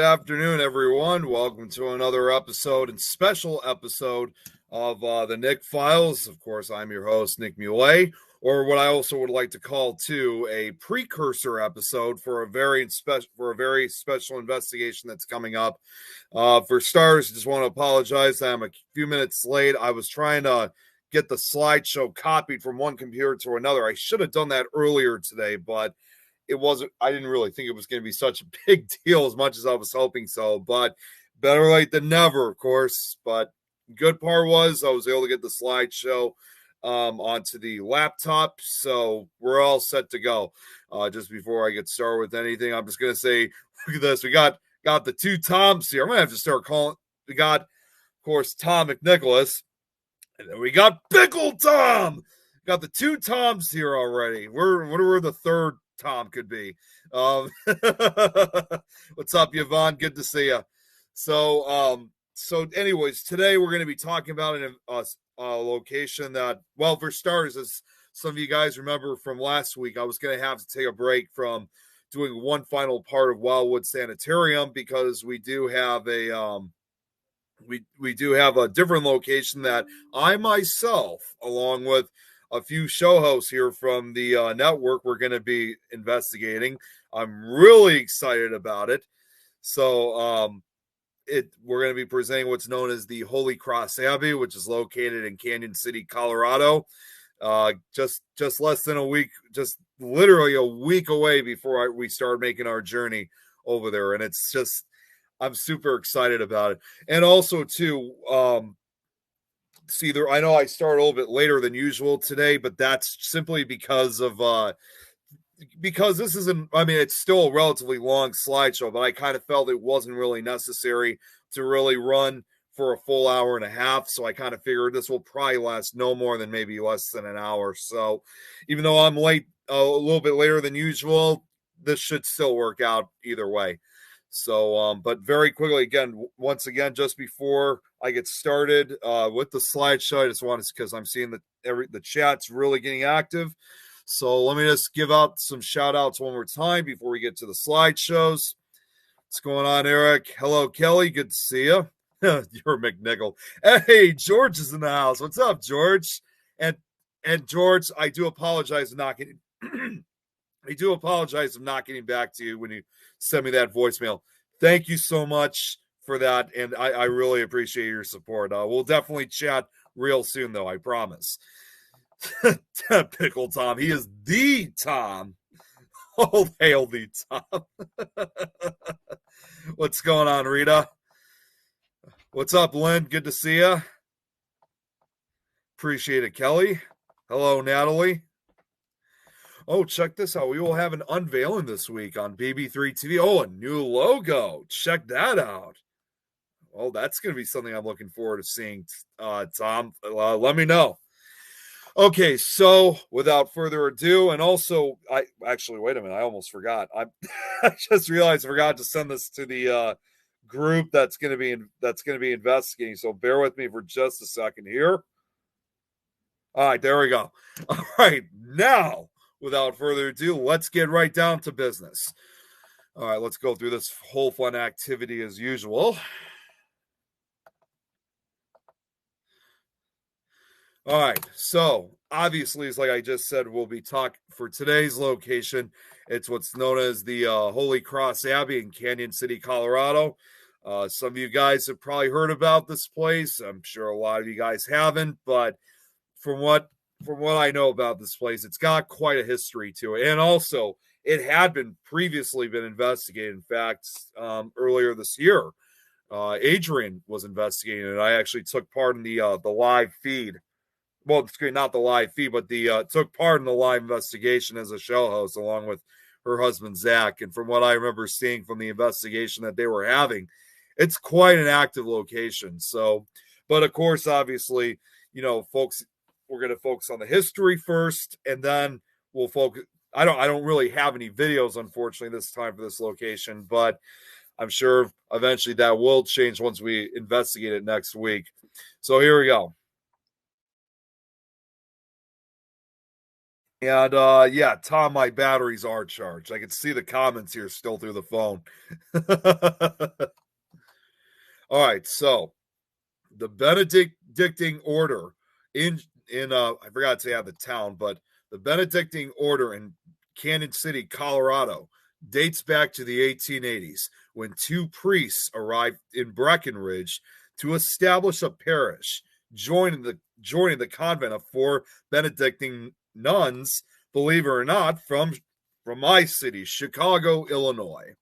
Good afternoon, everyone. Welcome to another episode and special episode of the Nick Files. Of course, I'm your host, Nick Muley, or what I also would like to call too a precursor episode for a very special investigation that's coming up. For starters, just want to apologize that I'm a few minutes late. I was trying to get the slideshow copied from one computer to another. I should have done that earlier today, but I didn't really think it was going to be such a big deal as much as I was hoping so, but better late than never, of course. But good part was I was able to get the slideshow onto the laptop, so we're all set to go. Just before I get started with anything, I'm just going to say, look at this. We got the two Toms here. I'm going to have to start calling. We got, of course, Tom McNicholas, and then we got Pickle Tom. Got the two Toms here already. We're the third Tom could be. What's up, Yvonne? Good to see you. So anyways, today we're going to be talking about a location that, well, for starters, as some of you guys remember from last week, I was going to have to take a break from doing one final part of Wildwood Sanitarium because we do have a we do have a different location that I myself, along with a few show hosts here from the network, we're going to be investigating. I'm really excited about it. So we're going to be presenting what's known as the Holy Cross Abbey, which is located in Canyon City, Colorado. Just less than a week, just literally a week away before we start making our journey over there. And it's just, I'm super excited about it. And also, too, I know I start a little bit later than usual today, but that's simply because this isn't, I mean, it's still a relatively long slideshow, but I kind of felt it wasn't really necessary to really run for a full hour and a half. So I kind of figured this will probably last no more than maybe less than an hour. So even though I'm late, a little bit later than usual, this should still work out either way. So, but very quickly, once again, just before I get started with the slideshow, I just wanted to, because I'm seeing that the chat's really getting active. So let me just give out some shout outs one more time before we get to the slideshows. What's going on, Eric? Hello, Kelly. Good to see you. You're McNichol. Hey, George is in the house. What's up, George? And George, I do apologize for not getting back to you when you send me that voicemail. Thank you so much for that, and I really appreciate your support. We'll definitely chat real soon, though, I promise. Pickle Tom, he is the Tom. Oh, hail the Tom. What's going on, Rita? What's up, Lynn? Good to see you. Appreciate it, Kelly. Hello, Natalie. Oh, check this out. We will have an unveiling this week on BB3 TV. Oh, a new logo. Check that out. Well, that's going to be something I'm looking forward to seeing, Tom. Let me know. Okay, so without further ado, and also, wait a minute. I almost forgot. I just realized I forgot to send this to the group that's going to be investigating. So bear with me for just a second here. All right, there we go. All right, now, without further ado, let's get right down to business. All right, let's go through this whole fun activity as usual. All right, so obviously, it's like I just said, we'll be talking for today's location. It's what's known as the Holy Cross Abbey in Canyon City, Colorado. Some of you guys have probably heard about this place. I'm sure a lot of you guys haven't, but from what I know about this place, it's got quite a history to it. And also, it had previously been investigated. In fact, earlier this year, Adrian was investigating it. I actually took part in the live feed. Well, not the live feed, but took part in the live investigation as a show host along with her husband, Zach. And from what I remember seeing from the investigation that they were having, it's quite an active location. So, but of course, obviously, folks, we're going to focus on the history first, and then we'll focus. I don't really have any videos, unfortunately, this time for this location, but I'm sure eventually that will change once we investigate it next week. So here we go. And yeah, Tom, my batteries are charged. I can see the comments here still through the phone. All right, so the Benedictine order in I forgot to add the town, but the Benedictine order in Canyon City, Colorado, dates back to the 1880s when two priests arrived in Breckenridge to establish a parish, joining the convent of four Benedictine nuns, believe it or not, from my city, Chicago, Illinois.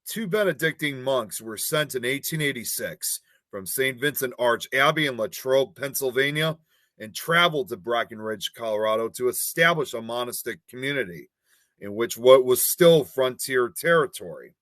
Two Benedictine monks were sent in 1886 from St. Vincent Arch Abbey in Latrobe, Pennsylvania, and traveled to Breckenridge, Colorado to establish a monastic community in which what was still frontier territory.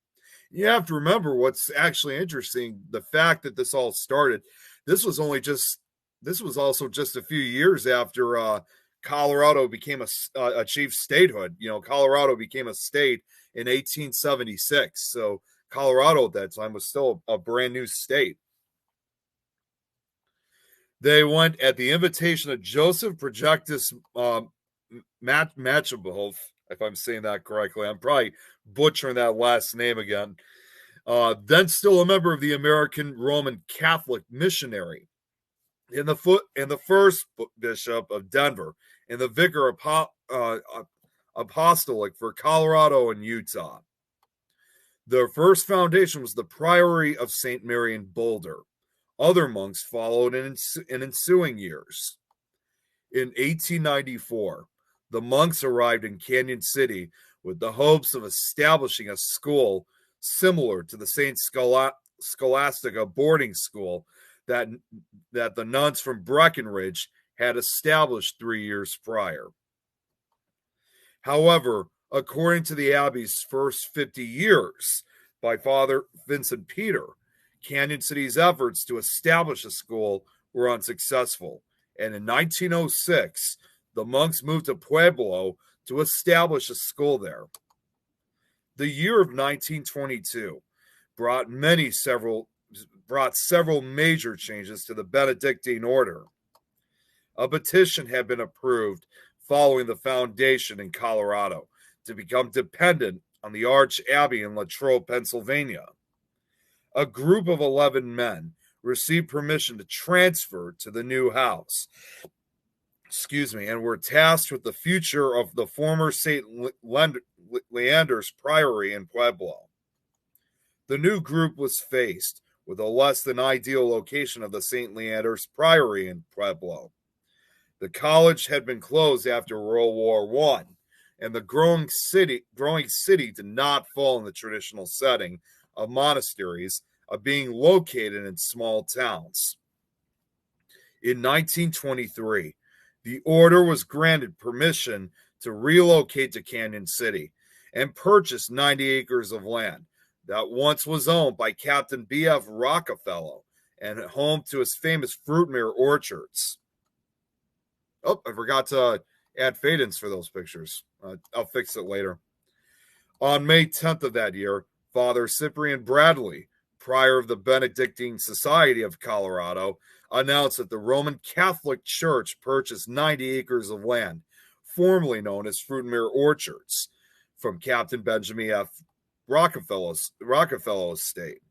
You have to remember what's actually interesting, the fact that this all started, this was only just this was also just a few years after Colorado became achieved statehood. You know, Colorado became a state in 1876. So Colorado at that time was still a brand new state. They went at the invitation of Joseph Projectus Machabov, if I'm saying that correctly. I'm probably butchering that last name again. Then still a member of the American Roman Catholic Missionary, and the first bishop of Denver, and the vicar apostolic for Colorado and Utah. Their first foundation was the Priory of St. Mary in Boulder. Other monks followed in ensuing years. In 1894, the monks arrived in Canyon City with the hopes of establishing a school similar to the St. Scholastica boarding school that the nuns from Breckenridge had established 3 years prior. However, according to the Abbey's first 50 years by Father Vincent Peter, Canyon City's efforts to establish a school were unsuccessful, and in 1906, the monks moved to Pueblo to establish a school there. The year of 1922 brought several major changes to the Benedictine order. A petition had been approved following the foundation in Colorado to become dependent on the Arch Abbey in Latrobe, Pennsylvania. A group of 11 men received permission to transfer to the new house, and were tasked with the future of the former St. Leander's Priory in Pueblo. The new group was faced with a less than ideal location of the St. Leander's Priory in Pueblo. The college had been closed after World War I, and the growing city did not fall in the traditional setting of monasteries of being located in small towns. In 1923, the order was granted permission to relocate to Canyon City and purchase 90 acres of land that once was owned by Captain B.F. Rockefeller and home to his famous Fruitmere orchards. Oh, I forgot to add fade-ins for those pictures. I'll fix it later. On May 10th of that year, Father Cyprian Bradley, prior of the Benedictine Society of Colorado, announced that the Roman Catholic Church purchased 90 acres of land, formerly known as Fruitmere Orchards, from Captain Benjamin F. Rockefeller's estate.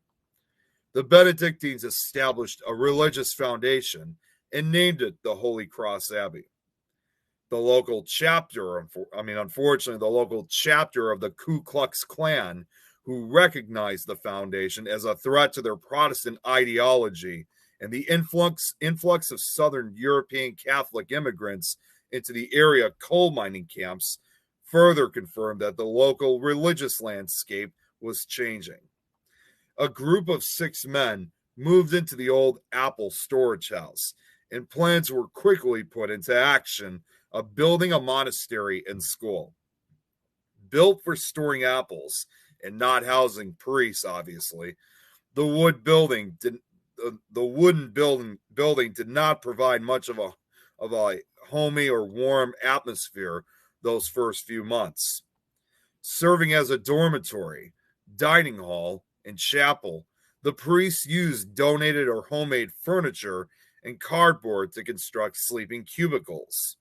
The Benedictines established a religious foundation and named it the Holy Cross Abbey. The local chapter, unfortunately, the local chapter of the Ku Klux Klan, who recognized the foundation as a threat to their Protestant ideology and the influx of Southern European Catholic immigrants into the area coal mining camps, further confirmed that the local religious landscape was changing. A group of 6 men moved into the old Apple storage house, and plans were quickly put into action of building a monastery and school. Built for storing apples and not housing priests, obviously, the wooden building did not provide much of a homey or warm atmosphere those first few months. Serving as a dormitory, dining hall, and chapel, the priests used donated or homemade furniture and cardboard to construct sleeping cubicles.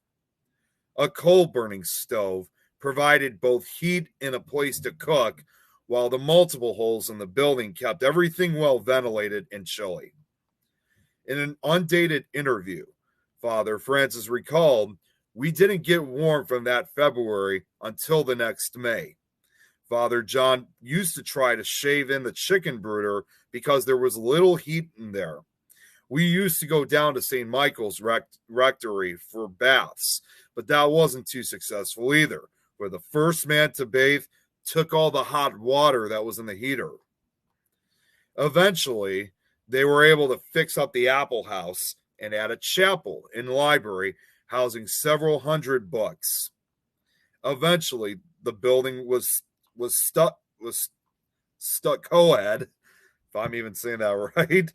A coal-burning stove provided both heat and a place to cook, while the multiple holes in the building kept everything well ventilated and chilly. In an undated interview, Father Francis recalled, "We didn't get warm from that February until the next May. Father John used to try to shave in the chicken brooder because there was little heat in there. We used to go down to St. Michael's Rectory for baths, but that wasn't too successful either, where the first man to bathe took all the hot water that was in the heater. Eventually, they were able to fix up the Apple House and add a chapel and library housing several hundred books. Eventually, the building was stuccoed, if I'm even saying that right,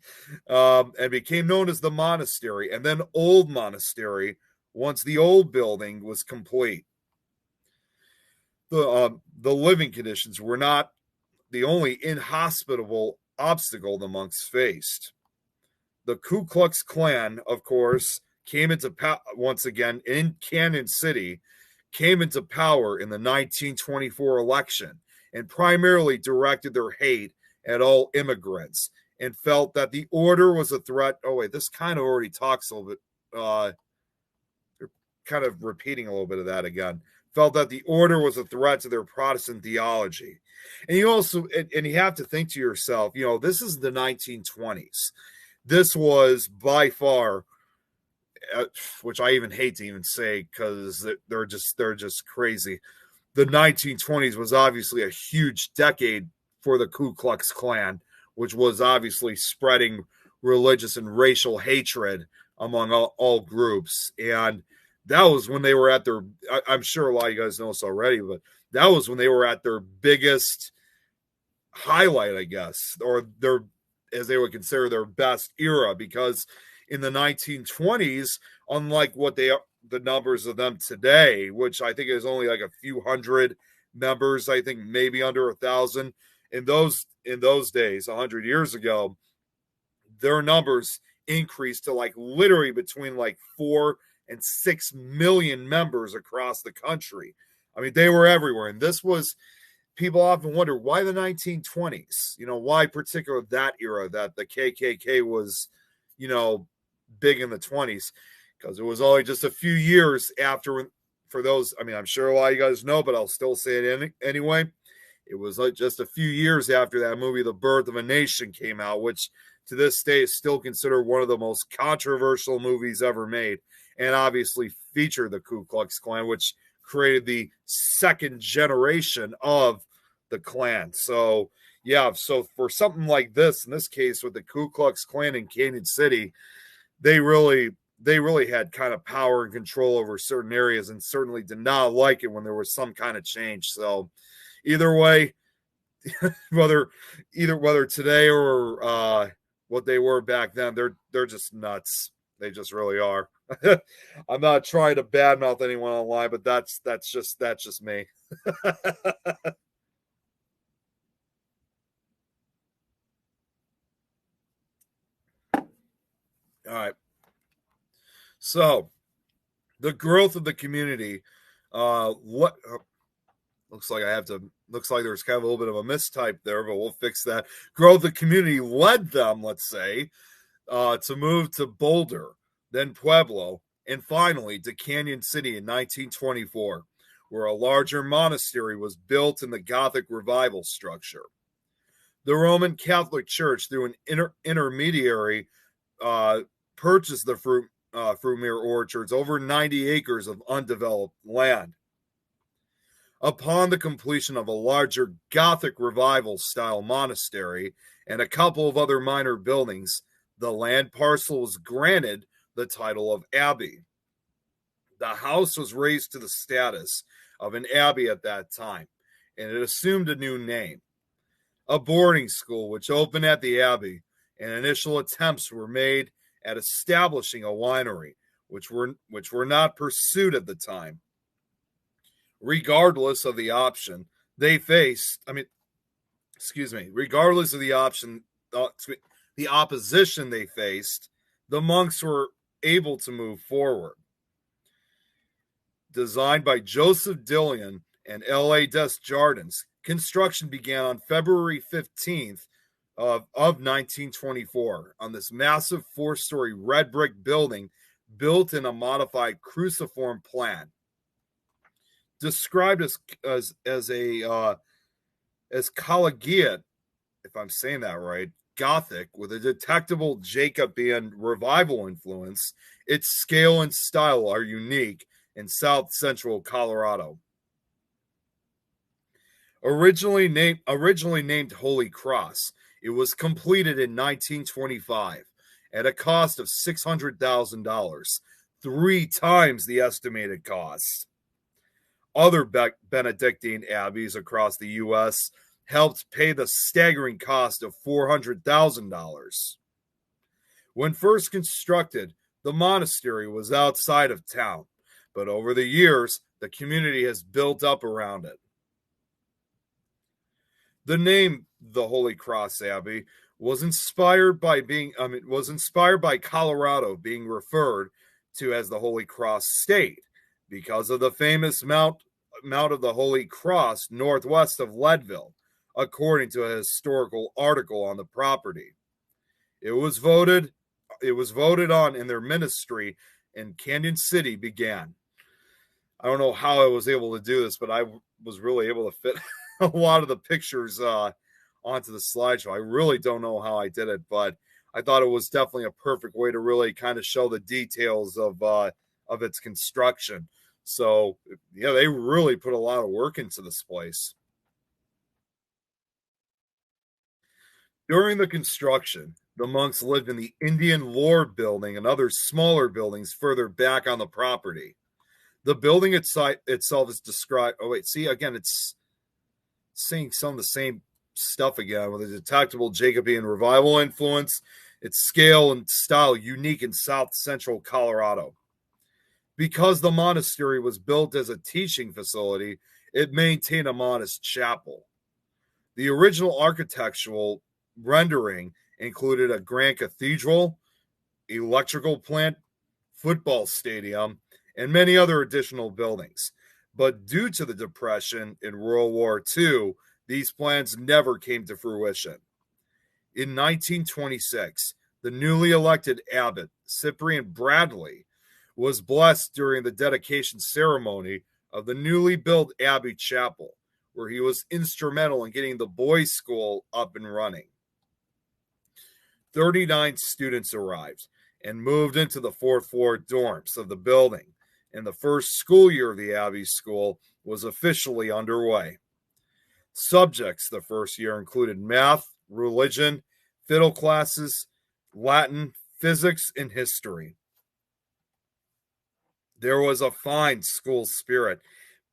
and became known as the monastery, and then Old Monastery once the old building was complete. The living conditions were not the only inhospitable obstacle the monks faced. The Ku Klux Klan, of course, came into once again in Canyon City, came into power in the 1924 election and primarily directed their hate at all immigrants and felt that the order was a threat. Oh, wait, this kind of already talks a little bit. They're kind of repeating a little bit of that again. Felt that the order was a threat to their Protestant theology. And you also, and you have to think to yourself, you know, this is the 1920s. This was by far, which I even hate to even say because they're just crazy. The 1920s was obviously a huge decade for the Ku Klux Klan, which was obviously spreading religious and racial hatred among all groups. And that was when they were at their, I'm sure a lot of you guys know this already, but that was when they were at their biggest highlight, I guess, or their, as they would consider, their best era, because in the 1920s, unlike what the numbers of them today, which I think is only like a few hundred members, I think maybe under 1,000. In those days, 100 years ago, their numbers increased to like literally between like 4 and 6 million members across the country. I mean, they were everywhere. And this was, people often wonder why the 1920s, you know, why particular that era that the KKK was, you know, big in the 20s, because it was only just a few years after, for those, I mean, I'm sure a lot of you guys know, but I'll still say it anyway. It was like just a few years after that movie, The Birth of a Nation, came out, which to this day is still considered one of the most controversial movies ever made, and obviously featured the Ku Klux Klan, which created the second generation of the Klan. So, yeah, so for something like this, in this case with the Ku Klux Klan in Canyon City, they really had kind of power and control over certain areas, and certainly did not like it when there was some kind of change. So either way, whether today or what they were back then, they're just nuts. They just really are. I'm not trying to badmouth anyone online, but that's just me. All right. So the growth of the community, looks like there's kind of a little bit of a mistype there, but we'll fix that. Growth of the community led them, let's say, to move to Boulder, then Pueblo, and finally to Canyon City in 1924, where a larger monastery was built in the Gothic revival structure. The Roman Catholic Church, through an intermediary, purchased the Fruitmere orchards, over 90 acres of undeveloped land. Upon the completion of a larger Gothic revival style monastery and a couple of other minor buildings, the land parcel was granted the title of abbey. The house was raised to the status of an abbey at that time, and it assumed a new name. A boarding school which opened at the abbey, and initial attempts were made at establishing a winery, which were not pursued at the time. Regardless of the option they faced, regardless of the option, the opposition they faced, the monks were able to move forward. designed by Joseph Dillion and L.A. Desjardins. Construction began on February 15th of 1924 on this massive four-story red brick building built in a modified cruciform plan. Described as collegiate, if I'm saying that right, Gothic with a detectable Jacobean revival influence, its scale and style are unique in south central Colorado. Originally named Holy Cross, it was completed in 1925 at a cost of $600,000, 3 times the estimated cost. Other Benedictine abbeys across the U.S. helped pay the staggering cost of $400,000. When first constructed, the monastery was outside of town, but over the years, the community has built up around it. The name, the Holy Cross Abbey, was inspired by Colorado being referred to as the Holy Cross State because of the famous Mount of the Holy Cross northwest of Leadville, according to a historical article on the property. It was voted on in their ministry, and Canyon City began. I don't know how I was able to do this, but I was really able to fit a lot of the pictures onto the slideshow. I really don't know how I did it, but I thought it was definitely a perfect way to really kind of show the details of its construction. So, yeah, they really put a lot of work into this place. During the construction, the monks lived in the Indian Lore building and other smaller buildings further back on the property. The building itself is described. Oh, wait, see, again, it's saying some of the same stuff again with a detectable Jacobean revival influence, its scale and style unique in south central Colorado. Because the monastery was built as a teaching facility, it maintained a modest chapel. The original architectural rendering included a grand cathedral, electrical plant, football stadium, and many other additional buildings. But due to the Depression in World War II, these plans never came to fruition. In 1926, the newly elected abbot, Cyprian Bradley, was blessed during the dedication ceremony of the newly built Abbey Chapel, where he was instrumental in getting the boys' school up and running. 39 students arrived and moved into the fourth floor dorms of the building, and the first school year of the Abbey School was officially underway. Subjects the first year included math, religion, fiddle classes, Latin, physics, and history. There was a fine school spirit,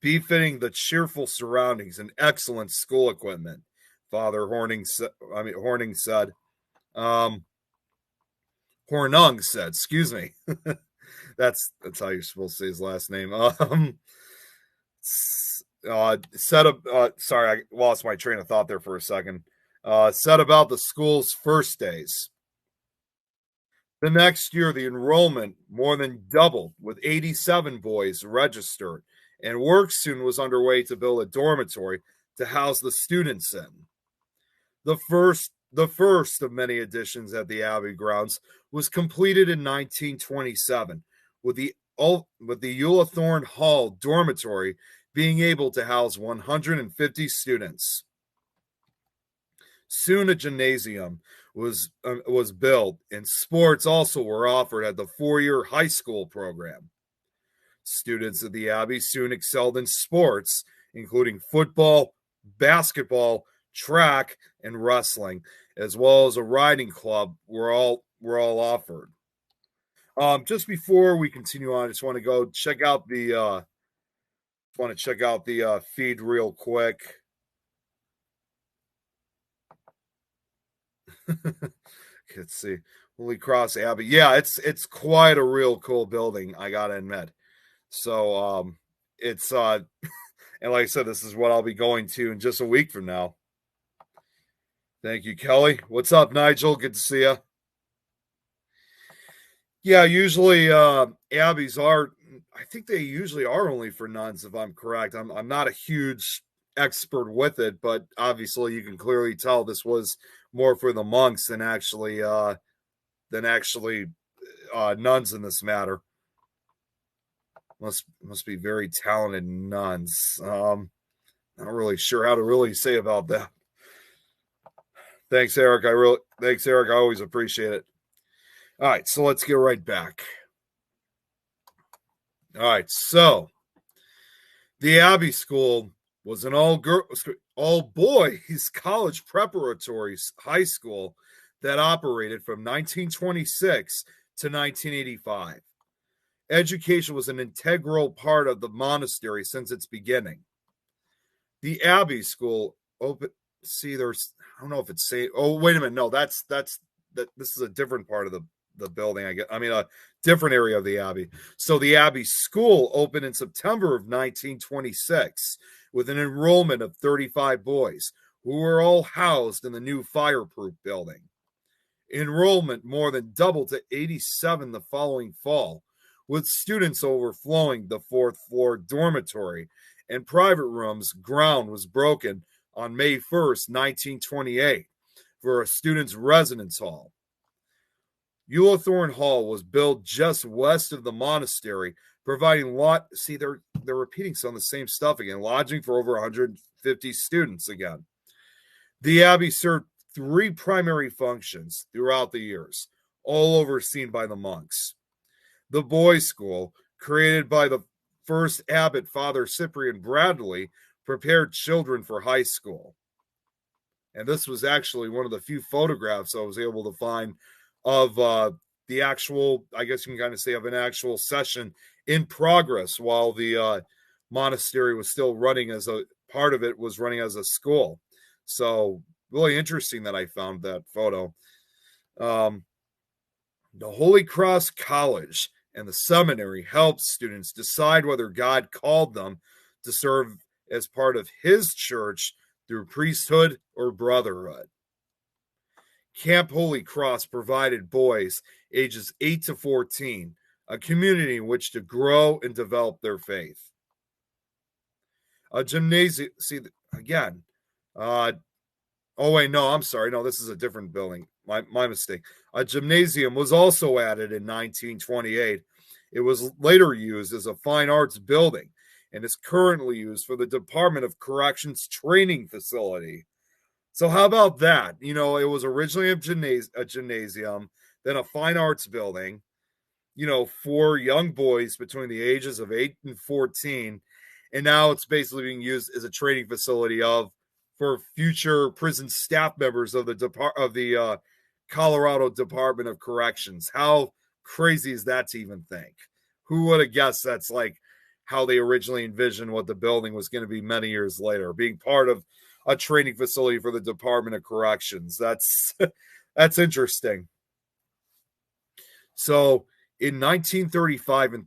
befitting the cheerful surroundings and excellent school equipment, Father Hornung said. Hornung said, excuse me. That's how you're supposed to say his last name. Sorry, I lost my train of thought there for a second. Said about the school's first days. The next year, the enrollment more than doubled, with 87 boys registered, and work soon was underway to build a dormitory to house the students in. The first of many additions at the Abbey grounds was completed in 1927, with the Eulathorne Hall dormitory being able to house 150 students. Soon a gymnasium was built, and sports also were offered at the four-year high school program. Students at the Abbey soon excelled in sports, including football, basketball, track, and wrestling, as well as a riding club were all offered. Just before we continue on, I just want to go check out the feed real quick. Let's see. Holy Cross Abbey. Yeah, it's quite a real cool building, I gotta admit. So it's and like I said, this is what I'll be going to in just a week from now. Thank you, Kelly. What's up, Nigel? Good to see you. Yeah, usually abbeys are I think they usually are only for nuns, if I'm correct. I'm not a huge expert with it, but obviously you can clearly tell this was more for the monks than actually nuns in this matter. Must be very talented nuns. Not really sure how to really say about that. Thanks, Eric. Thanks, Eric. I always appreciate it. All right, so let's get right back. All right, so the Abbey School was an all boys college preparatory high school that operated from 1926 to 1985. Education was an integral part of the monastery since its beginning. The Abbey School open. See, there's I don't know if it's say. Oh, wait a minute. No, that's that. This is a different part of the building. I mean, a different area of the Abbey. So the Abbey School opened in September of 1926 with an enrollment of 35 boys who were all housed in the new fireproof building. Enrollment more than doubled to 87 the following fall, with students overflowing the fourth floor dormitory and private rooms. Ground was broken on May 1st, 1928, for a student's residence hall. Ullathorne Hall was built just west of the monastery, providing see they're repeating some of the same stuff again, lodging for over 150 students again. The Abbey served 3 primary functions throughout the years, all overseen by the monks. The boys' school, created by the first abbot, Father Cyprian Bradley, prepared children for high school. And this was actually one of the few photographs I was able to find of the actual, I guess you can kind of say, of an actual session in progress while the monastery was still running as a part of it was running as a school. So really interesting that I found that photo. The Holy Cross College and the seminary helped students decide whether God called them to serve as part of his church through priesthood or brotherhood. Camp Holy Cross provided boys ages 8 to 14 a community in which to grow and develop their faith. A gymnasium, see, again, oh wait, no, I'm sorry. No, this is a different building. My mistake. A gymnasium was also added in 1928. It was later used as a fine arts building and is currently used for the Department of Corrections training facility. So how about that? You know, it was originally a gymnasium, then a fine arts building, you know, for young boys between the ages of 8 and 14. And now it's basically being used as a training facility for future prison staff members of the Colorado Department of Corrections. How crazy is that to even think? Who would have guessed that's like how they originally envisioned what the building was going to be many years later, being part of a training facility for the Department of Corrections. That's interesting. So in 1935 and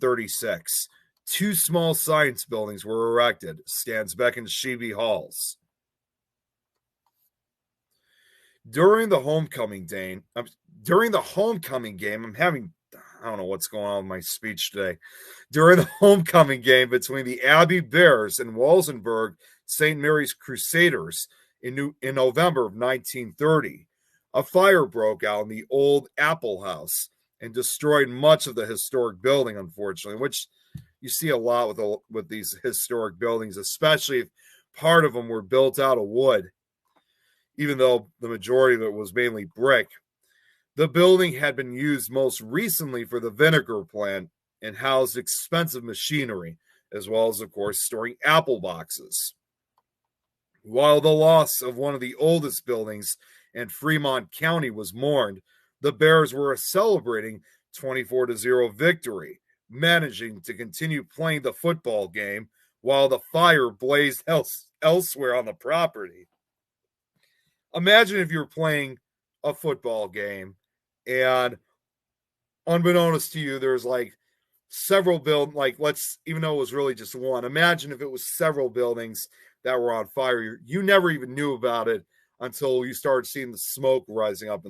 36, 2 small science buildings were erected, Stansbeck and Sheeby Halls. During the homecoming game, I don't know what's going on with my speech today. During the homecoming game between the Abbey Bears and Walsenburg St. Mary's Crusaders in November of 1930, a fire broke out in the old Apple House and destroyed much of the historic building, unfortunately, which you see a lot with these historic buildings, especially if part of them were built out of wood, even though the majority of it was mainly brick. The building had been used most recently for the vinegar plant and housed expensive machinery, as well as, of course, storing apple boxes. While the loss of one of the oldest buildings in Fremont County was mourned, the Bears were celebrating 24-0 victory, managing to continue playing the football game while the fire blazed elsewhere on the property. Imagine if you're playing a football game and unbeknownst to you, there's like several even though it was really just one, imagine if it was several buildings that were on fire. You never even knew about it until you started seeing the smoke rising up.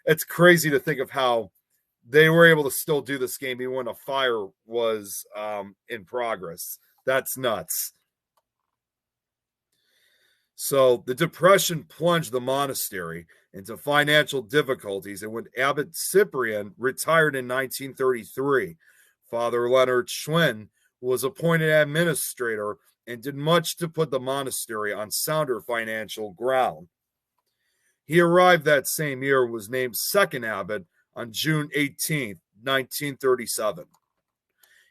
It's crazy to think of how they were able to still do this game even when a fire was in progress. That's nuts. So the Depression plunged the monastery into financial difficulties, and when Abbot Cyprian retired in 1933, Father Leonard Schwinn was appointed administrator and did much to put the monastery on sounder financial ground. He arrived that same year and was named second abbot on June 18, 1937.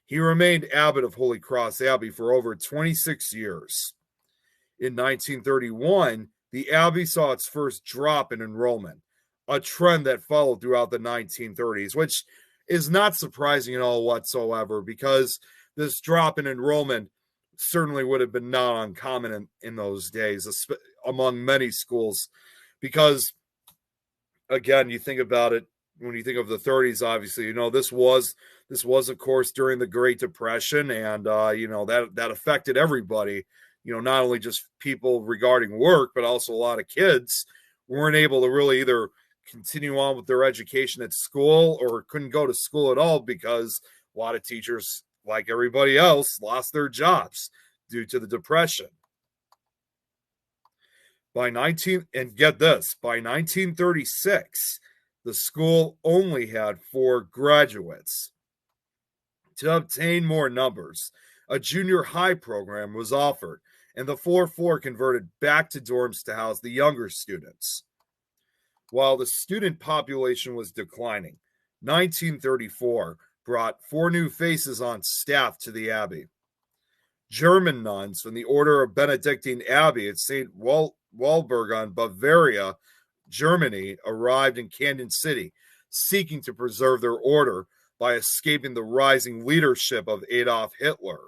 He remained abbot of Holy Cross Abbey for over 26 years. In 1931, the abbey saw its first drop in enrollment, a trend that followed throughout the 1930s, which is not surprising at all whatsoever, because this drop in enrollment certainly would have been not uncommon in those days among many schools, because, again, you think about it, when you think of the 30s, obviously, this was of course during the Great Depression, and that affected everybody. Not only just people regarding work, but also a lot of kids weren't able to really either continue on with their education at school or couldn't go to school at all, because a lot of teachers, like everybody else, lost their jobs due to the Depression. By 1936, the school only had 4 graduates. To obtain more numbers, a junior high program was offered, and the 4th floor converted back to dorms to house the younger students. While the student population was declining, 1934 brought 4 new faces on staff to the abbey. German nuns from the Order of Benedictine Abbey at St. Walburg, Bavaria, Germany, arrived in Canyon City, seeking to preserve their order by escaping the rising leadership of Adolf Hitler.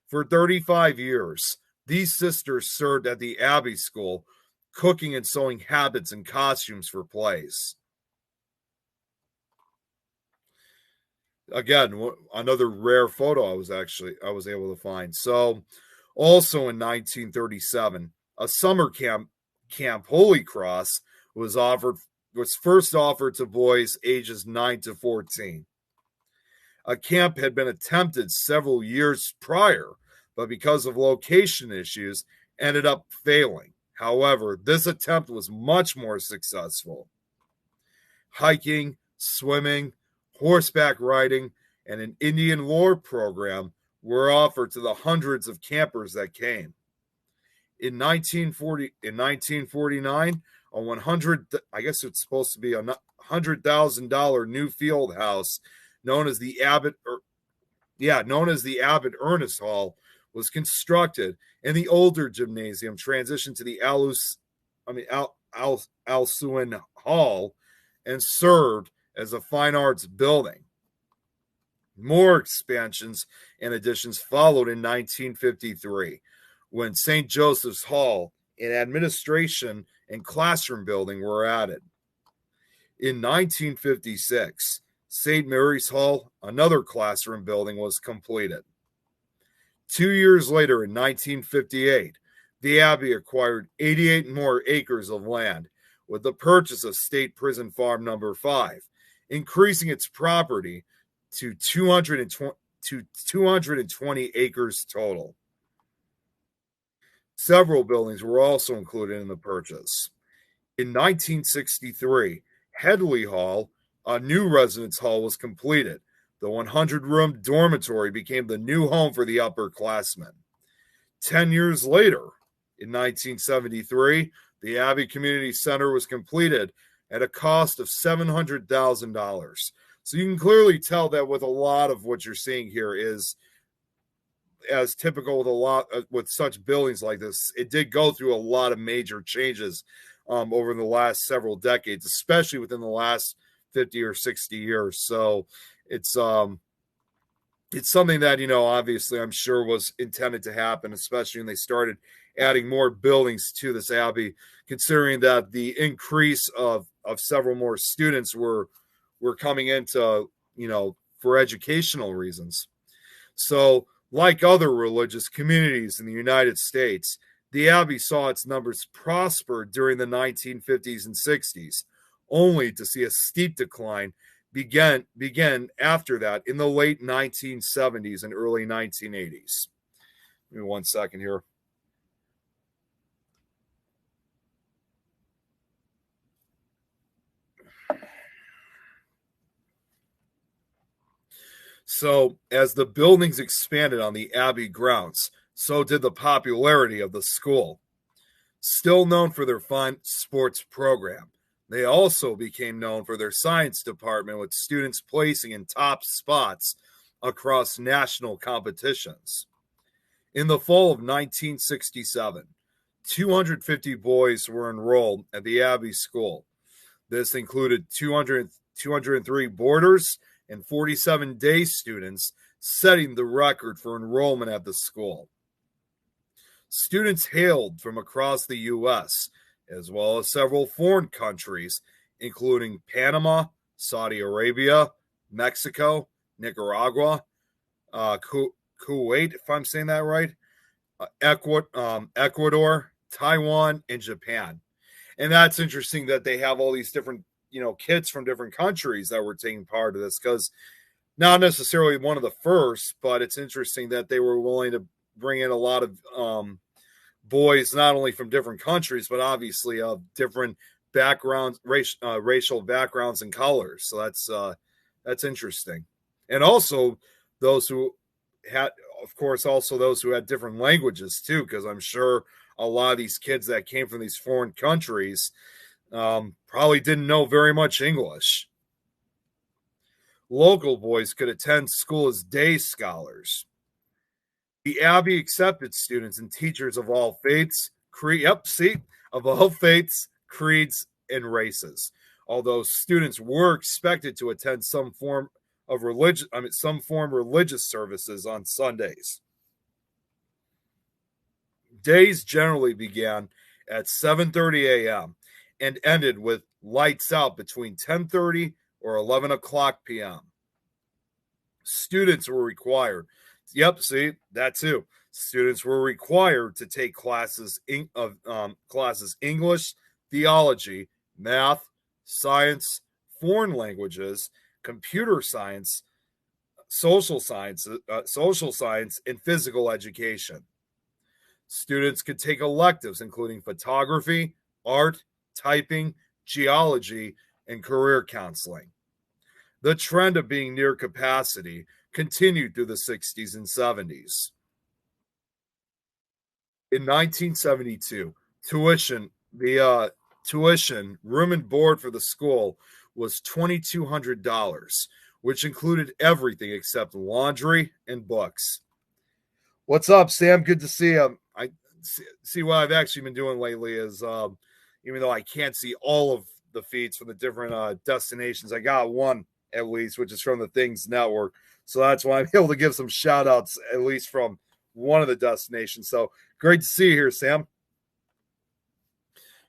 For 35 years, these sisters served at the Abbey School, cooking and sewing habits and costumes for plays. Again, another rare photo I was able to find. So, also in 1937, a summer camp Holy Cross was first offered to boys ages 9 to 14. A camp had been attempted several years prior, but because of location issues, ended up failing. However, this attempt was much more successful. Hiking, swimming, horseback riding, and an Indian lore program were offered to the hundreds of campers that came. In 1949, a $100,000 new field house known as the Abbot Ernest Hall was constructed, and the older gymnasium transitioned to the Alcuin Hall and served as a fine arts building. More expansions and additions followed in 1953, when St. Joseph's Hall, an administration and classroom building, were added. In 1956, St. Mary's Hall, another classroom building, was completed. 2 years later, in 1958, the Abbey acquired 88 more acres of land with the purchase of State Prison Farm Number 5, increasing its property to 220 acres total. Several buildings were also included in the purchase. In 1963, Headley Hall, a new residence hall, was completed. The 100-room dormitory became the new home for the upperclassmen. 10 years later, in 1973, the Abbey Community Center was completed at a cost of $700,000. So you can clearly tell that with a lot of what you're seeing here is, as typical with such buildings like this, it did go through a lot of major changes over the last several decades, especially within the last 50 or 60 years. So it's something that, obviously I'm sure was intended to happen, especially when they started adding more buildings to this abbey, considering that the increase of several more students were coming into, for educational reasons. So, like other religious communities in the United States, the Abbey saw its numbers prosper during the 1950s and 60s, only to see a steep decline begin after that in the late 1970s and early 1980s. Give me 1 second here. So, as the buildings expanded on the Abbey grounds, so did the popularity of the school. Still known for their fun sports program, they also became known for their science department, with students placing in top spots across national competitions. In the fall of 1967, 250 boys were enrolled at the Abbey School. This included 203 boarders and 47 day students, setting the record for enrollment at the school. Students hailed from across the U.S., as well as several foreign countries, including Panama, Saudi Arabia, Mexico, Nicaragua, Kuwait, if I'm saying that right, Ecuador, Taiwan, and Japan. And that's interesting that they have all these different, kids from different countries that were taking part of this, because not necessarily one of the first, but it's interesting that they were willing to bring in a lot of boys, not only from different countries, but obviously of different backgrounds, racial backgrounds and colors. So that's interesting. And also those who had, of course, also those who had different languages too, because I'm sure a lot of these kids that came from these foreign countries probably didn't know very much English. Local boys could attend school as day scholars. The Abbey accepted students and teachers of all faiths, of all faiths, creeds, and races. Although students were expected to attend some form of religious services on Sundays. Days generally began at 7:30 a.m. and ended with lights out between 10:30 or 11 o'clock p.m. Students were required. That too. Students were required to take classes English, theology, math, science, foreign languages, computer science, social science, and physical education. Students could take electives including photography, art, typing, geology, and career counseling. The trend of being near capacity continued through the 60s and 70s. In 1972, tuition, room and board for the school was $2,200, which included everything except laundry and books. What's up, Sam? Good to see you. I see what I've actually been doing lately is, even though I can't see all of the feeds from the different destinations, I got one at least, which is from the Things Network. So that's why I'm able to give some shout outs, at least from one of the destinations. So great to see you here, Sam.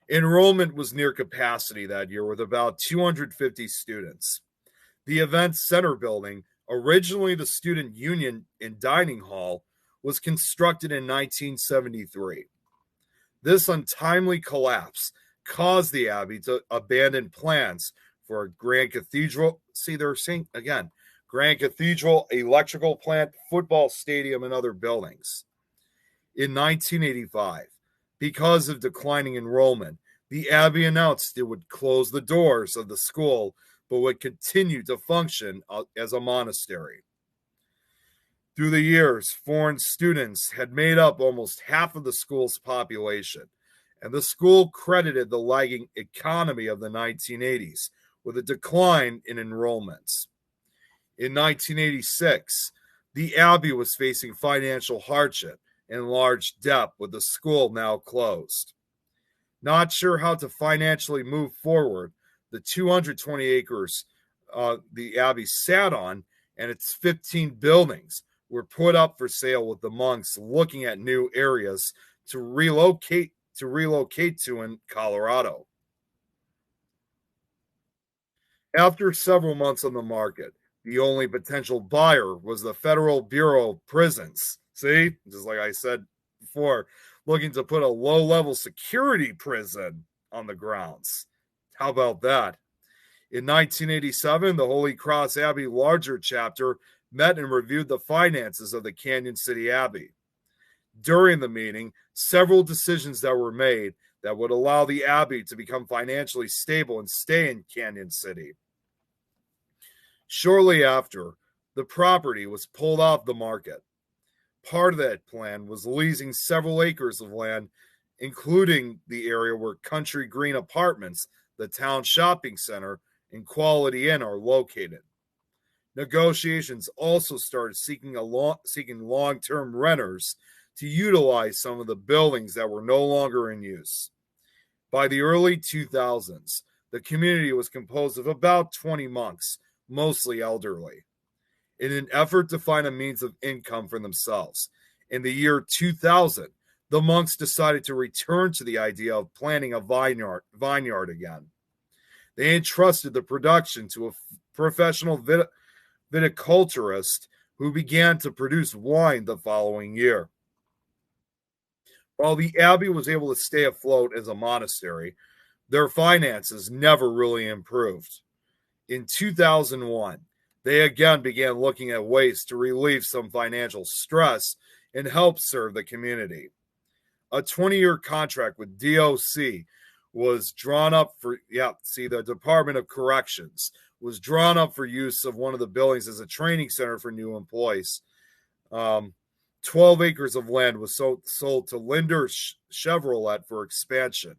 Enrollment was near capacity that year with about 250 students. The Event Center building, originally the Student Union and Dining Hall, was constructed in 1973. This untimely collapse caused the Abbey to abandon plans for a Grand Cathedral. See, they're saying again, Grand Cathedral, electrical plant, football stadium, and other buildings. In 1985, because of declining enrollment, the Abbey announced it would close the doors of the school, but would continue to function as a monastery. Through the years, foreign students had made up almost half of the school's population, and the school credited the lagging economy of the 1980s with a decline in enrollments. In 1986, the Abbey was facing financial hardship and large debt, with the school now closed. Not sure how to financially move forward, the 220 acres the Abbey sat on and its 15 buildings were put up for sale, with the monks looking at new areas to relocate to in Colorado. After several months on the market, the only potential buyer was the Federal Bureau of Prisons. See, just like I said before, looking to put a low-level security prison on the grounds. How about that? In 1987, the Holy Cross Abbey larger chapter met and reviewed the finances of the Canyon City Abbey. During the meeting, several decisions that were made that would allow the Abbey to become financially stable and stay in Canyon City. Shortly after, the property was pulled off the market. Part of that plan was leasing several acres of land, including the area where Country Green Apartments, the town shopping center, and Quality Inn are located. Negotiations also started seeking long-term renters to utilize some of the buildings that were no longer in use. By the early 2000s, the community was composed of about 20 monks, mostly elderly. In an effort to find a means of income for themselves, in the year 2000, the monks decided to return to the idea of planting a vineyard again. They entrusted the production to a professional viticulturist who began to produce wine the following year. While the abbey was able to stay afloat as a monastery, their finances never really improved. In 2001, they again began looking at ways to relieve some financial stress and help serve the community. A 20-year contract with DOC was drawn up for, the Department of Corrections was drawn up for use of one of the buildings as a training center for new employees. 12 acres of land was sold to Linder Chevrolet for expansion.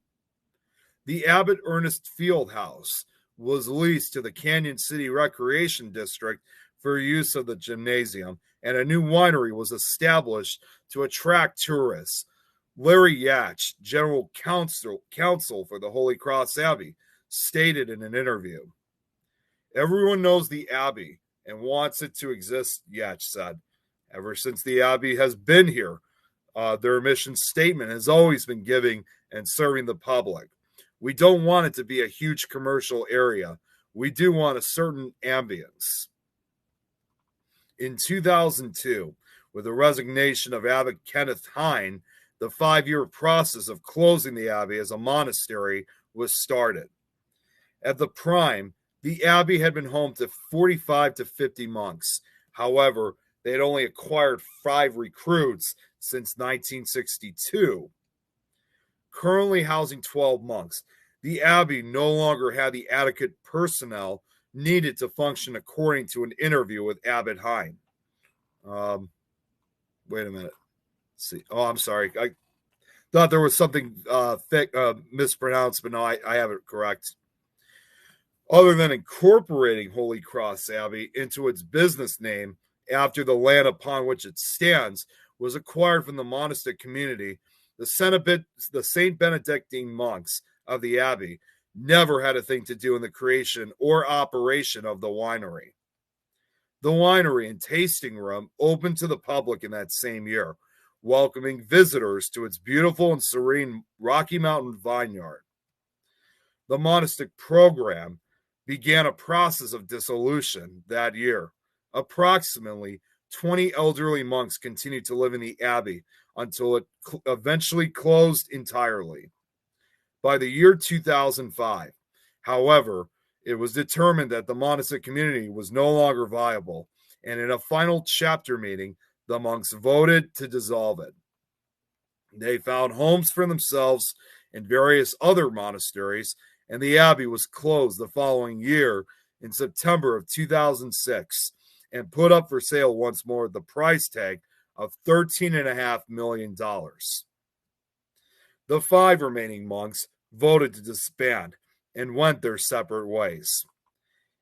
The Abbott Ernest Field House was leased to the Canyon City Recreation District for use of the gymnasium, and a new winery was established to attract tourists. Larry Yatch, general counsel for the Holy Cross Abbey, stated in an interview, "Everyone knows the Abbey and wants it to exist," Yatch said. "Ever since the Abbey has been here, their mission statement has always been giving and serving the public. We don't want it to be a huge commercial area. We do want a certain ambience." In 2002, with the resignation of Abbot Kenneth Hine, the 5-year process of closing the Abbey as a monastery was started. At the prime, the Abbey had been home to 45 to 50 monks. However, they had only acquired 5 recruits since 1962. Currently housing 12 monks, the Abbey no longer had the adequate personnel needed to function according to an interview with Abbot Hine. Wait a minute. Let's see. Oh, I'm sorry. I thought there was something mispronounced, but no, I have it correct. Other than incorporating Holy Cross Abbey into its business name after the land upon which it stands was acquired from the monastic community, the St. Benedictine monks of the Abbey never had a thing to do in the creation or operation of the winery. The winery and tasting room opened to the public in that same year, welcoming visitors to its beautiful and serene Rocky Mountain vineyard. The monastic program began a process of dissolution that year. Approximately 20 elderly monks continued to live in the abbey until it eventually closed entirely. By the year 2005, however, it was determined that the monastic community was no longer viable, and in a final chapter meeting, the monks voted to dissolve it. They found homes for themselves in various other monasteries, and the abbey was closed the following year in September of 2006 and put up for sale once more at the price tag of $13.5 million. The 5 remaining monks voted to disband and went their separate ways.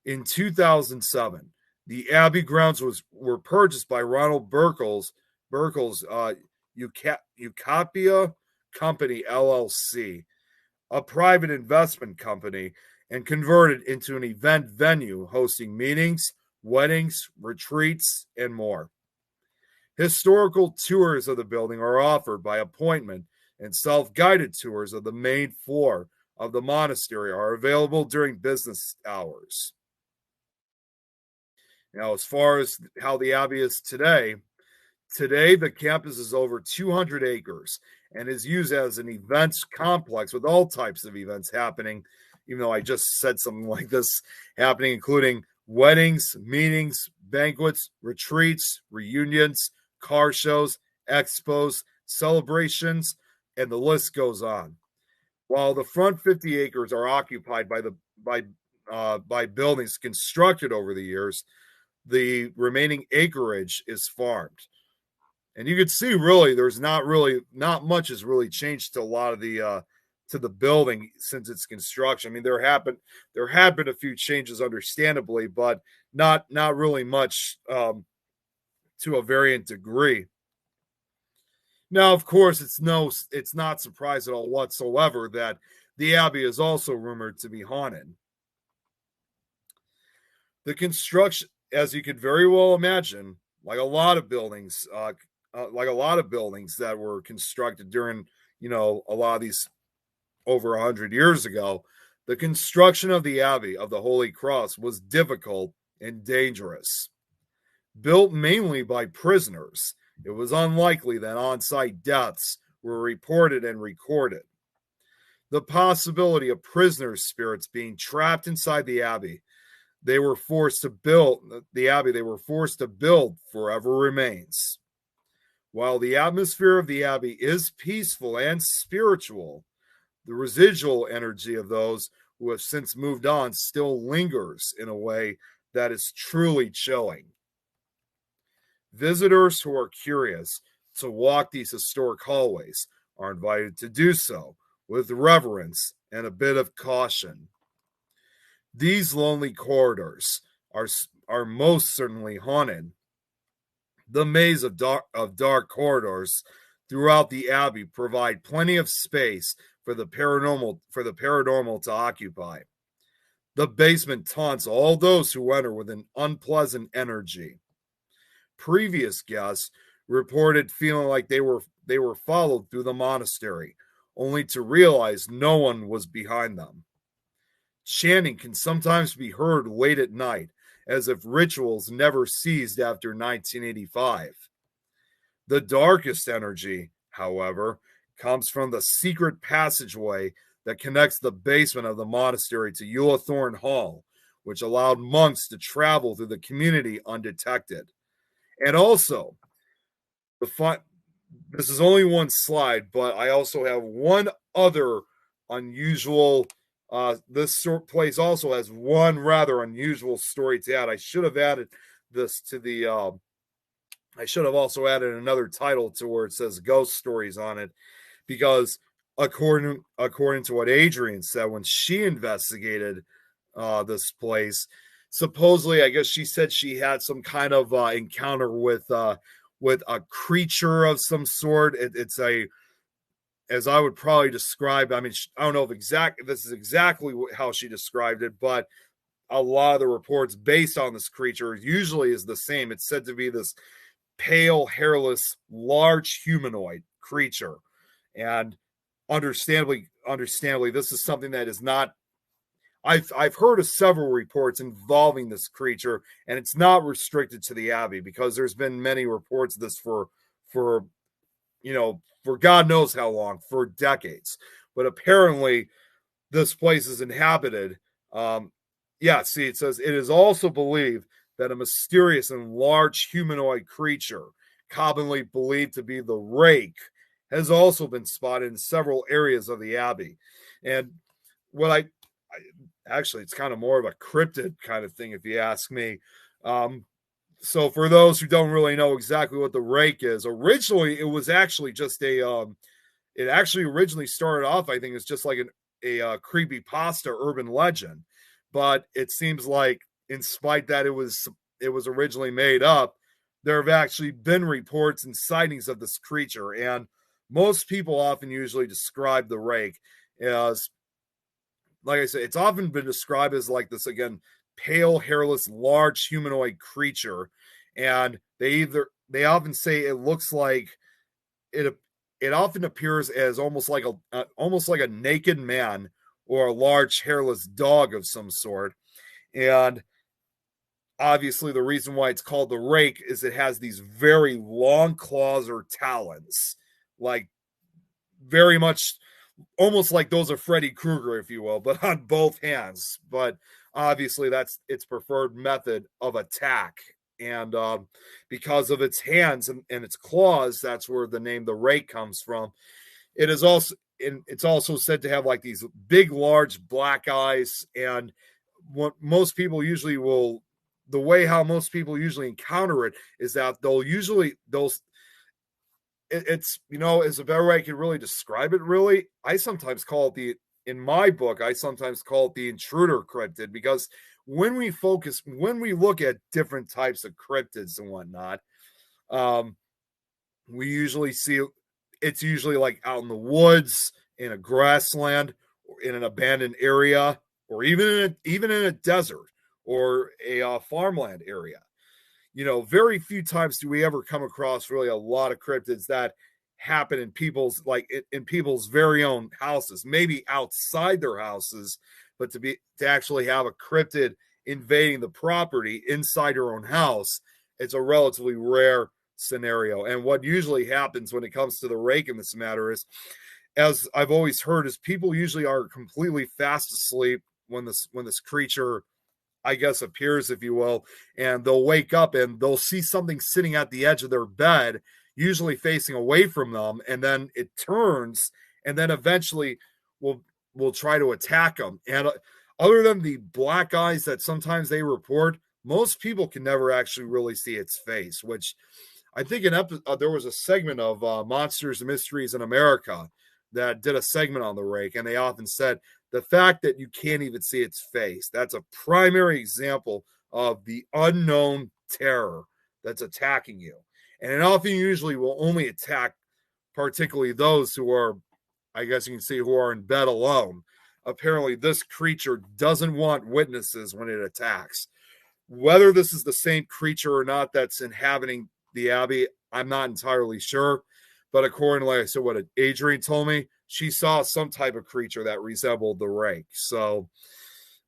In 2007, the abbey grounds were purchased by Ronald Burkle's Eucapia Company LLC, a private investment company, and converted into an event venue hosting meetings, weddings, retreats, and more. Historical tours of the building are offered by appointment, and self-guided tours of the main floor of the monastery are available during business hours. Now, as far as how the abbey is today the campus is over 200 acres and is used as an events complex with all types of events happening even though I just said something like this happening, including weddings, meetings, banquets, retreats, reunions, car shows, expos, celebrations, and the list goes on. While the front 50 acres are occupied by buildings constructed over the years, the remaining acreage is farmed. And you can see there's not much has really changed to a lot of the building since its construction. I mean, there have been a few changes, understandably, but not really much to a variant degree. Now, of course, it's not surprise at all whatsoever that the Abbey is also rumored to be haunted. The construction, as you could very well imagine, like a lot of buildings, that were constructed during, a lot of these over 100 years ago, the construction of the Abbey of the Holy Cross was difficult and dangerous. Built mainly by prisoners, it was unlikely that on site deaths were reported and recorded. The possibility of prisoners' spirits being trapped inside the Abbey they were forced to build forever remains. While the atmosphere of the Abbey is peaceful and spiritual, the residual energy of those who have since moved on still lingers in a way that is truly chilling. Visitors who are curious to walk these historic hallways are invited to do so with reverence and a bit of caution. These lonely corridors are most certainly haunted. The maze of dark corridors throughout the Abbey provide plenty of space for the paranormal to occupy. The basement taunts all those who enter with an unpleasant energy. Previous guests reported feeling like they were followed through the monastery, only to realize no one was behind them. Chanting can sometimes be heard late at night, as if rituals never ceased after 1985. The darkest energy, however, comes from the secret passageway that connects the basement of the monastery to Ullathorne Hall, which allowed monks to travel through the community undetected. And also, this is only one slide, but I also have one other unusual. This place also has one rather unusual story to add. I should have added this to the. I should have also added another title to where it says "Ghost Stories" on it, because according to what Adrian said when she investigated this place, supposedly, I guess she said she had some kind of encounter with a creature of some sort. It's as I would probably describe. I mean, I don't know if this is exactly how she described it, but a lot of the reports based on this creature usually is the same. It's said to be this pale, hairless, large humanoid creature, and understandably, this is something that is not. I've heard of several reports involving this creature, and it's not restricted to the Abbey, because there's been many reports of this for God knows how long, for decades. But apparently, this place is inhabited. It says it is also believed that a mysterious and large humanoid creature, commonly believed to be the Rake, has also been spotted in several areas of the Abbey. And what actually, it's kind of more of a cryptid kind of thing, if you ask me. So for those who don't really know exactly what the Rake is, originally it was actually just it actually originally started off, I think, as just like a creepypasta urban legend, but it seems like, in spite that it was originally made up, there have actually been reports and sightings of this creature, and most people often usually describe the Rake as, like I said, it's often been described as like this, again, pale, hairless, large humanoid creature, and they often say it looks like it often appears as almost like a naked man or a large hairless dog of some sort. And obviously the reason why it's called the Rake is it has these very long claws or talons, like very much almost like those of Freddy Krueger, if you will, but on both hands. But obviously, that's its preferred method of attack. And because of its hands and its claws, that's where the name the rake comes from. It is also, and it's also said to have like these big, large black eyes. And what most people usually will, the way how most people usually encounter it is that it's, is a better way I can really describe it. Really, I sometimes call it in my book, I sometimes call it the intruder cryptid, because when we look at different types of cryptids and whatnot, um, we usually see it's usually like out in the woods, in a grassland, or in an abandoned area, or even in a desert or a farmland area. Very few times do we ever come across really a lot of cryptids that happen in people's very own houses, maybe outside their houses, but to actually have a cryptid invading the property inside your own house, it's a relatively rare scenario. And what usually happens when it comes to the rake in this matter is, as I've always heard, is people usually are completely fast asleep when this creature, I guess, appears, if you will, and they'll wake up and they'll see something sitting at the edge of their bed, usually facing away from them, and then it turns, and then eventually will try to attack them. And other than the black eyes that sometimes they report, most people can never actually really see its face, which I think there was a segment of Monsters and Mysteries in America that did a segment on the rake, and they often said the fact that you can't even see its face, that's a primary example of the unknown terror that's attacking you. And it often usually will only attack particularly those who are, I guess you can say, who are in bed alone. Apparently, this creature doesn't want witnesses when it attacks. Whether this is the same creature or not that's inhabiting the Abbey, I'm not entirely sure. But according to, like I said, what Adrian told me, she saw some type of creature that resembled the rake. So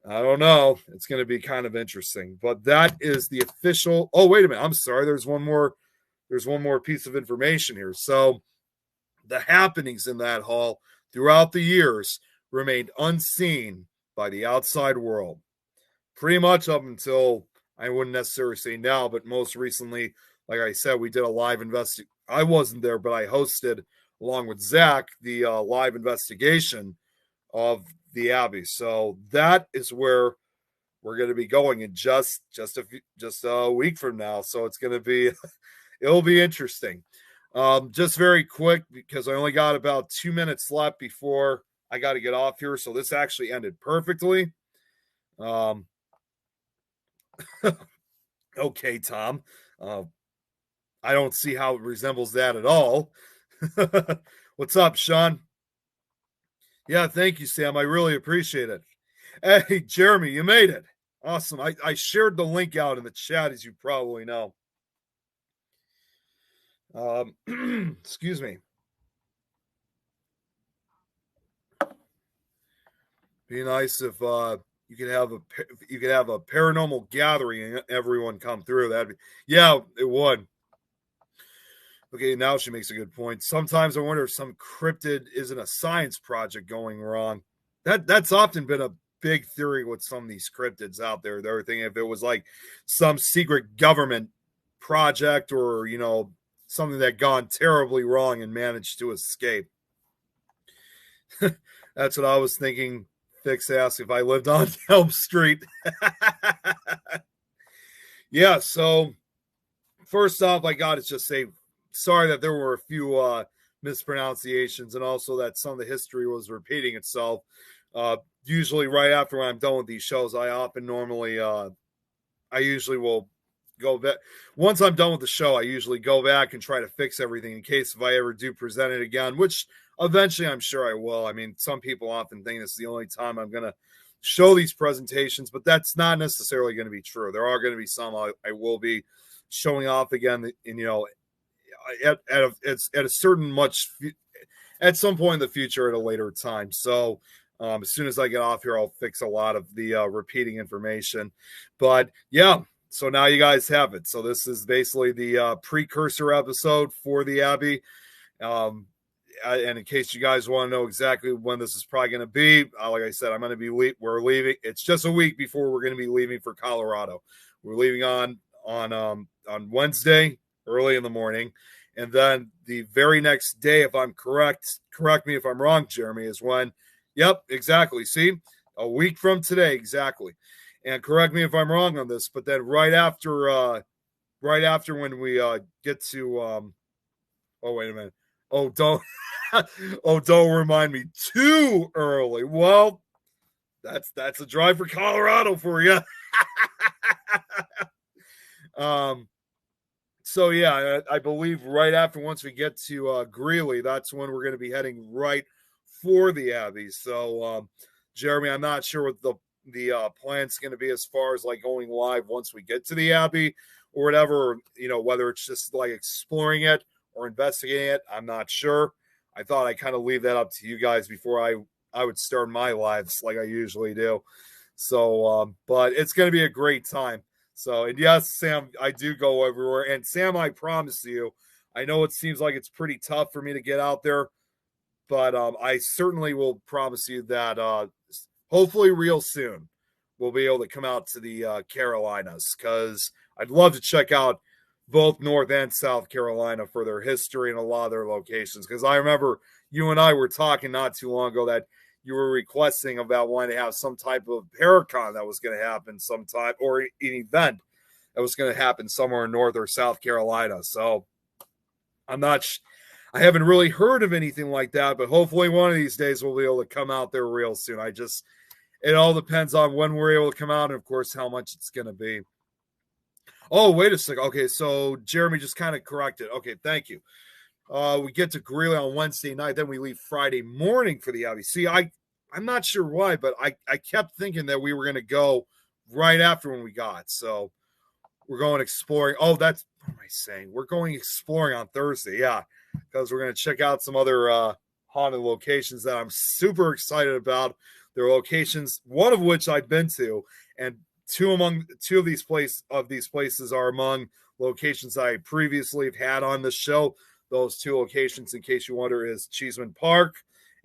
I don't know. It's going to be kind of interesting. But that is the official. Oh, wait a minute. I'm sorry. There's one more piece of information here. So the happenings in that hall throughout the years remained unseen by the outside world. Pretty much up until, I wouldn't necessarily say now, but most recently, like I said, we did a live investigation. I wasn't there, but I hosted, along with Zach, the live investigation of the Abbey. So that is where we're going to be going in just a week from now. So it's going to be, it'll be interesting. Just very quick, because I only got about 2 minutes left before I got to get off here. So this actually ended perfectly. Okay, Tom. I don't see how it resembles that at all. What's up, Sean? Yeah, thank you, Sam. I really appreciate it. Hey, Jeremy, you made it. Awesome. I shared the link out in the chat, as you probably know. Excuse me. Be nice if you could have a paranormal gathering and everyone come through. Yeah, it would. Okay, now she makes a good point. Sometimes I wonder if some cryptid isn't a science project going wrong. That's often been a big theory with some of these cryptids out there. They're thinking if it was like some secret government project, or something that gone terribly wrong and managed to escape. That's what I was thinking. Fix asked if I lived on Elm Street. Yeah, so first off, I got to just say sorry that there were a few mispronunciations, and also that some of the history was repeating itself. Usually right after when I'm done with these shows, I usually will go back. Once I'm done with the show, I usually go back and try to fix everything in case if I ever do present it again, which eventually I'm sure I will. I mean, some people often think this is the only time I'm going to show these presentations, but that's not necessarily going to be true. There are going to be some I will be showing off again, and at a certain at some point in the future at a later time. So as soon as I get off here, I'll fix a lot of the repeating information. But yeah, so now you guys have it. So this is basically the precursor episode for the Abbey. and in case you guys want to know exactly when this is probably going to be, like I said, I'm going to be we're leaving. It's just a week before we're going to be leaving for Colorado. We're leaving on Wednesday early in the morning, and then the very next day, if I'm correct me if I'm wrong, Jeremy, is when. Yep, exactly. See, a week from today, exactly. And correct me if I'm wrong on this, but then right after when we get to oh, wait a minute. Oh, don't don't remind me too early. Well, that's a drive for Colorado for you. So yeah, I believe right after once we get to Greeley, that's when we're going to be heading right for the Abbey. So Jeremy, I'm not sure what the plan's going to be as far as like going live once we get to the Abbey or whatever, whether it's just like exploring it or investigating it. I'm not sure. I thought I'd kind of leave that up to you guys before I would start my lives like I usually do. So, but it's going to be a great time. So, and yes, Sam, I do go everywhere. And Sam, I promise you, I know it seems like it's pretty tough for me to get out there, but I certainly will promise you that hopefully real soon we'll be able to come out to the Carolinas, because I'd love to check out both North and South Carolina for their history and a lot of their locations. Because I remember you and I were talking not too long ago that you were requesting about wanting to have some type of Paracon that was going to happen sometime, or an event that was going to happen somewhere in North or South Carolina. So I'm not, I haven't really heard of anything like that, but hopefully one of these days we'll be able to come out there real soon. It all depends on when we're able to come out and, of course, how much it's going to be. Oh, wait a second. Okay, so Jeremy just kind of corrected. Okay, thank you. We get to Greeley on Wednesday night, then we leave Friday morning for the Abbey. See, I'm not sure why, but I kept thinking that we were going to go right after when we got. So we're going exploring. Oh, what am I saying? We're going exploring on Thursday, yeah, because we're going to check out some other haunted locations that I'm super excited about. Their locations, one of which I've been to, and two of these places are among locations I previously have had on the show. Those two locations, in case you wonder, is Cheeseman Park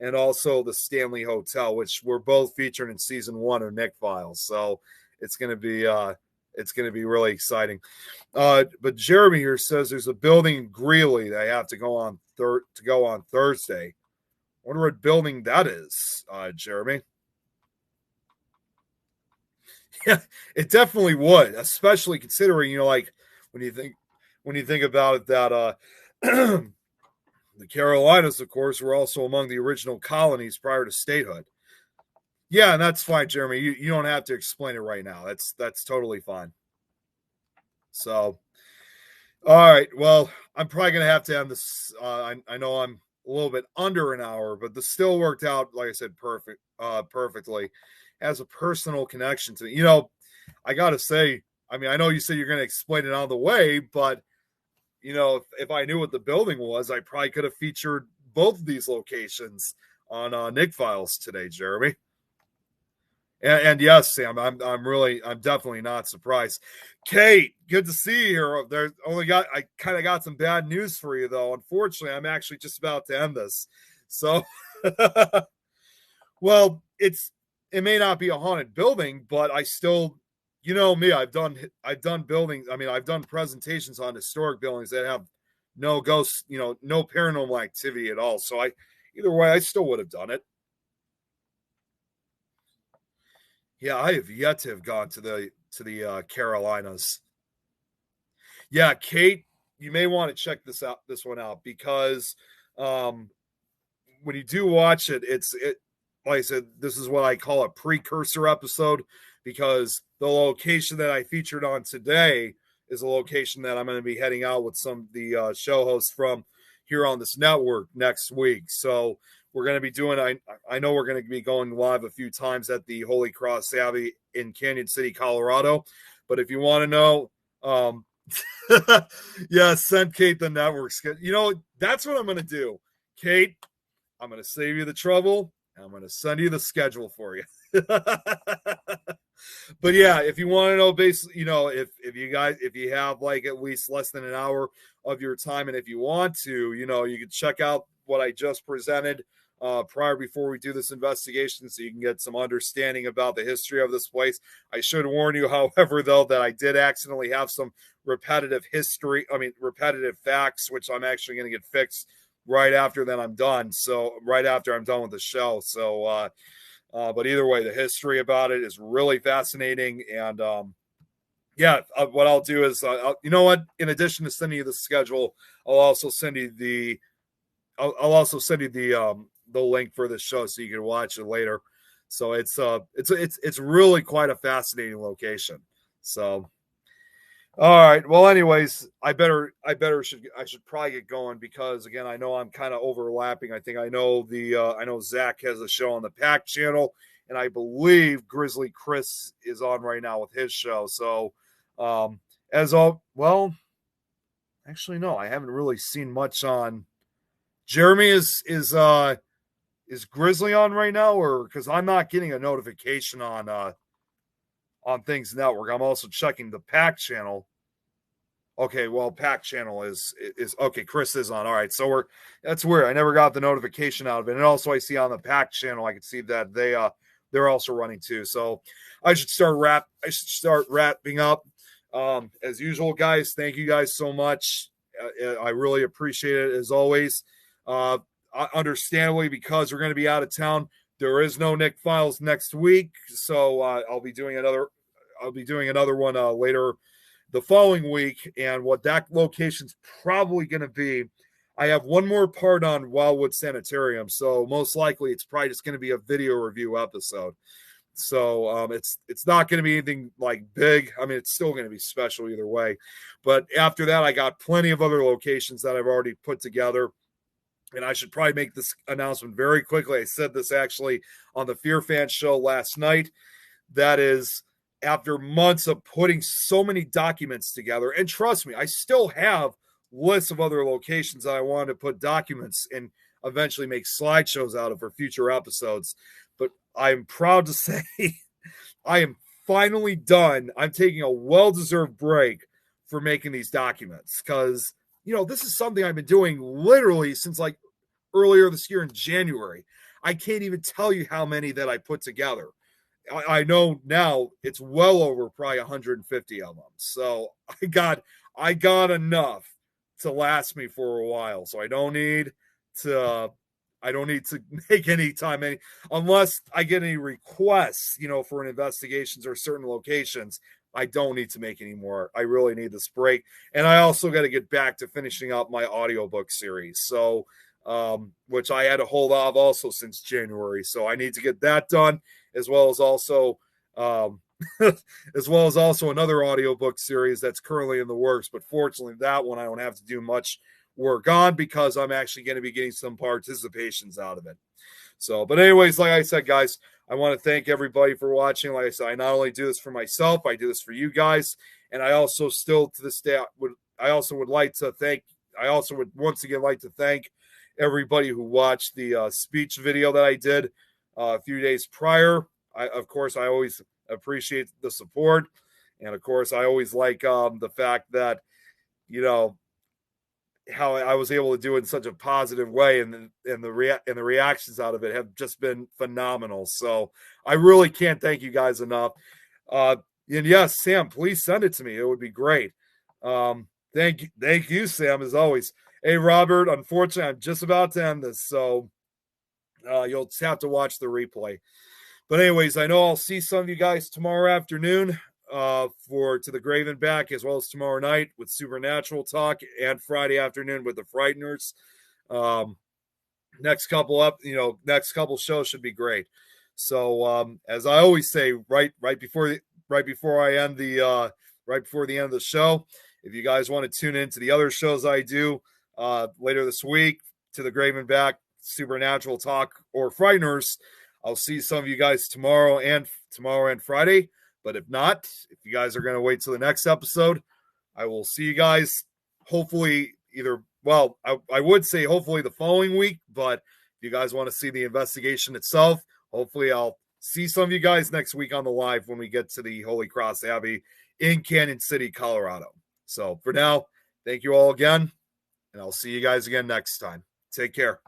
and also the Stanley Hotel, which were both featured in season 1 of Nick Files. So it's going to be really exciting. But Jeremy here says there's a building in Greeley that I have to go on Thursday. I wonder what building that is, Jeremy. Yeah, it definitely would, especially considering, like when you think about it, that the Carolinas, of course, were also among the original colonies prior to statehood. Yeah, and that's fine, Jeremy. You don't have to explain it right now. That's totally fine. So, all right. Well, I'm probably gonna have to end this. I know I'm a little bit under an hour, but this still worked out, like I said, perfectly. As a personal connection to me. I gotta say, I mean, I know you said you're gonna explain it on the way, but if I knew what the building was, I probably could have featured both of these locations on Nick Files today, Jeremy. And yes, Sam, I'm definitely not surprised. Kate, good to see you here. I kind of got some bad news for you though. Unfortunately, I'm actually just about to end this. So, well, it may not be a haunted building, but I still, me, I've done buildings. I mean, I've done presentations on historic buildings that have no ghosts, no paranormal activity at all. So either way, I still would have done it. Yeah, I have yet to have gone to the Carolinas. Yeah, Kate, you may want to check this one out, because when you do watch it, like I said, this is what I call a precursor episode, because the location that I featured on today is a location that I'm going to be heading out with some of the show hosts from here on this network next week. So we're going to be doing, I know we're going to be going live a few times at the Holy Cross Abbey in Canyon City, Colorado. But if you want to know, yeah, send Kate the network. That's what I'm going to do. Kate, I'm going to save you the trouble. I'm going to send you the schedule for you. But yeah, if you want to know, basically, if you have like at least less than an hour of your time, and if you want to, you can check out what I just presented before we do this investigation, so you can get some understanding about the history of this place. I should warn you, however, though, that I did accidentally have some repetitive facts, which I'm actually going to get fixed right after then I'm done. So right after I'm done with the show. So, but either way, the history about it is really fascinating. And what I'll do is, you know what? In addition to sending you the schedule, I'll also send you the the link for the show so you can watch it later. So it's really quite a fascinating location. So all right. Well, anyways, I should probably get going, because again, I know I'm kind of overlapping. I know Zach has a show on the Pack channel, and I believe Grizzly Chris is on right now with his show. So, actually, no, I haven't really seen much on. Jeremy is Grizzly on right now, or because I'm not getting a notification on Things Network. I'm also checking the Pack channel. Okay, well, Pack channel is okay. Chris is on. All right, so that's weird. I never got the notification out of it, and also I see on the Pack channel, I can see that they're also running too. So I should start wrapping up. As usual, guys. Thank you guys so much. I really appreciate it as always. Understandably, because we're going to be out of town, there is no Nick Files next week, so I'll be doing another one later the following week. And what that location's probably going to be, I have one more part on Wildwood Sanitarium, so most likely it's probably just going to be a video review episode. So it's not going to be anything like big. I mean, it's still going to be special either way. But after that, I got plenty of other locations that I've already put together. And I should probably make this announcement very quickly. I said this actually on the Fear Fan show last night. That is, after months of putting so many documents together, and trust me, I still have lists of other locations that I wanted to put documents and eventually make slideshows out of for future episodes. But I'm proud to say I am finally done. I'm taking a well-deserved break for making these documents, because this is something I've been doing literally since like earlier this year in January. I can't even tell you how many that I put together. I know now it's well over probably 150 of them. So I got enough to last me for a while. So I don't need to make any time unless I get any requests, for investigations or certain locations. I don't need to make any more. I really need this break. And I also got to get back to finishing up my audiobook series. So, which I had to hold off also since January. So I need to get that done, as well as also, another audiobook series that's currently in the works. But fortunately, that one I don't have to do much work on, because I'm actually going to be getting some participations out of it. So, but anyways, like I said, guys, I want to thank everybody for watching. Like I said, I not only do this for myself, I do this for you guys. And I also still to this day would once again like to thank everybody who watched the speech video that I did a few days prior. I always appreciate the support. And of course, I always like the fact that, how I was able to do it in such a positive way, and the reactions out of it have just been phenomenal. So I really can't thank you guys enough. And yes, Sam, please send it to me. It would be great. Thank you, Sam, as always. Hey, Robert, unfortunately, I'm just about to end this, so you'll just have to watch the replay. But anyways, I know I'll see some of you guys tomorrow afternoon to the Grave and Back, as well as tomorrow night with Supernatural Talk, and Friday afternoon with the Frighteners. Next couple shows should be great. So as I always say, right before the end of the show, if you guys want to tune into the other shows I do later this week, to the Grave and Back, Supernatural Talk, or Frighteners, I'll see some of you guys tomorrow and Friday. But if not, if you guys are going to wait till the next episode, I will see you guys hopefully I would say hopefully the following week. But if you guys want to see the investigation itself, hopefully I'll see some of you guys next week on the live when we get to the Holy Cross Abbey in Canyon City, Colorado. So for now, thank you all again, and I'll see you guys again next time. Take care.